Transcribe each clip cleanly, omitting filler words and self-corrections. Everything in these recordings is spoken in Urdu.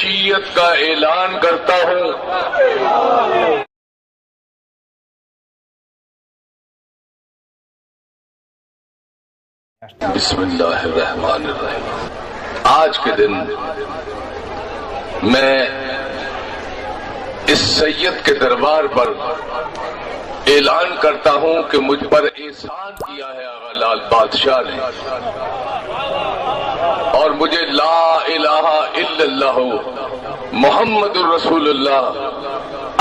شیعت کا اعلان کرتا ہوں۔ بسم اللہ الرحمن الرحیم۔ آج کے دن میں اس سید کے دربار پر اعلان کرتا ہوں کہ مجھ پر احسان کیا ہے آغا لال بادشاہ نے، اور مجھے لا الہ الا اللہ محمد الرسول اللہ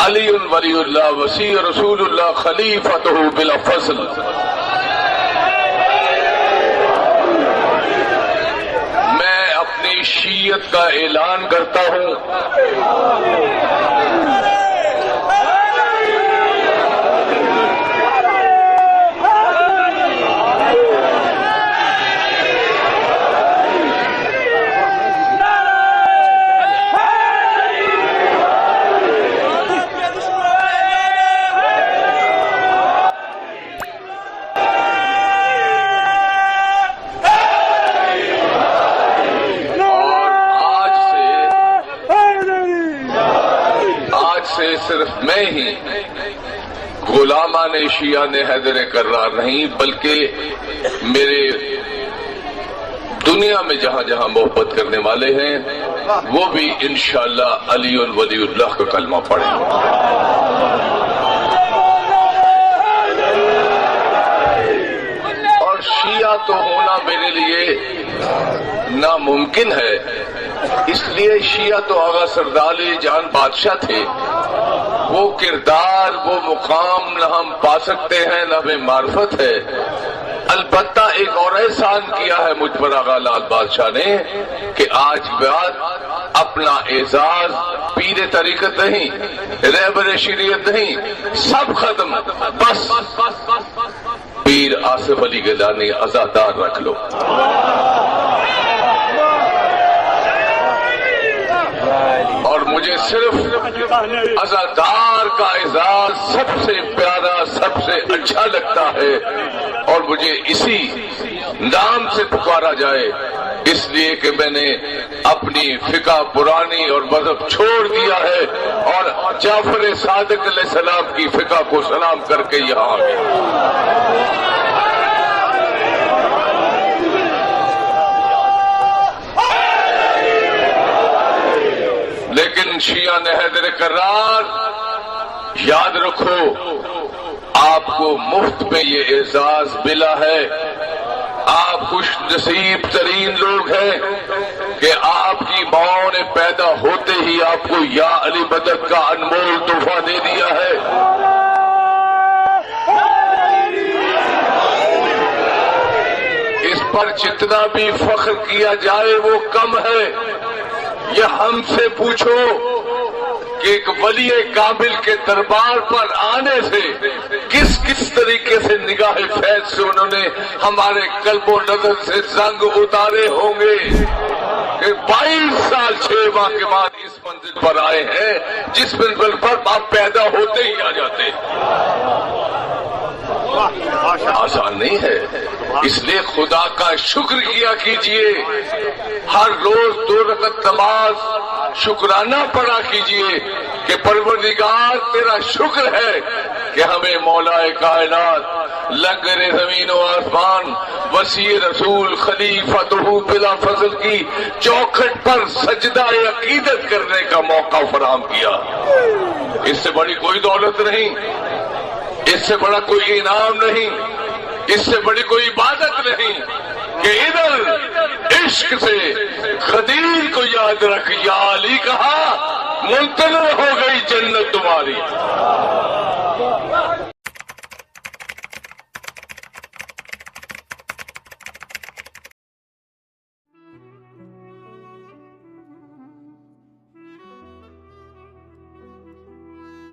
علی ولی اللہ وسیع رسول اللہ خلیفتہ بلا فصل میں اپنی شیعت کا اعلان کرتا ہوں۔ صرف میں ہی غلامان شیعہ نے حیدر کرار نہیں، بلکہ میرے دنیا میں جہاں جہاں محبت کرنے والے ہیں وہ بھی انشاءاللہ علی ولی اللہ کا کلمہ پڑھیں۔ اور شیعہ تو ہونا میرے لیے ناممکن ہے، اس لیے شیعہ تو آغا سردار علی جان بادشاہ تھے، وہ کردار وہ مقام نہ ہم پا سکتے ہیں نہ ہمیں معرفت ہے۔ البتہ ایک اور احسان کیا ہے مجھ پر آغا لال بادشاہ نے کہ آج بعد اپنا اعزاز پیر طریقت نہیں، رہبر شریعت نہیں، سب ختم، بس پیر آصف علی گیلانی عزادار رکھ لو۔ اور مجھے صرف عزادار کا اعزاز سب سے پیارا، سب سے اچھا لگتا ہے، اور مجھے اسی نام سے پکارا جائے، اس لیے کہ میں نے اپنی فقہ پرانی اور مذہب چھوڑ دیا ہے اور جعفر صادق علیہ السلام کی فقہ کو سلام کر کے یہاں آ گیا۔ لیکن شیعہ نے حیدر کرار یاد رکھو، آپ کو مفت میں یہ اعزاز ملا ہے۔ آپ خوش نصیب ترین لوگ ہیں کہ آپ کی ماں نے پیدا ہوتے ہی آپ کو یا علی مدد کا انمول تحفہ دے دیا ہے۔ اس پر جتنا بھی فخر کیا جائے وہ کم ہے۔ یہ ہم سے پوچھو کہ ایک ولی کامل کے دربار پر آنے سے کس کس طریقے سے نگاہ فیض سے انہوں نے ہمارے قلب و نظر سے زنگ اتارے ہوں گے کہ 22 سال 6 ماہ کے بعد اس منزل پر آئے ہیں جس منزل پر آپ پیدا ہوتے ہی آ جاتے۔ آسان نہیں ہے، اس لیے خدا کا شکر کیا کیجئے، ہر روز 2 رکعت نماز شکرانہ پڑھا کیجئے کہ پروردگار تیرا شکر ہے کہ ہمیں مولا کائنات لنگر زمین و آسمان وسیع رسول خلیفتہ بلا فضل کی چوکھٹ پر سجدہ عقیدت کرنے کا موقع فراہم کیا۔ اس سے بڑی کوئی دولت نہیں، اس سے بڑا کوئی انعام نہیں، اس سے بڑی کوئی عبادت نہیں کہ ادھر عشق سے خدیر کو یاد رکھ، یا علی کہا منتظر ہو گئی جنت تمہاری۔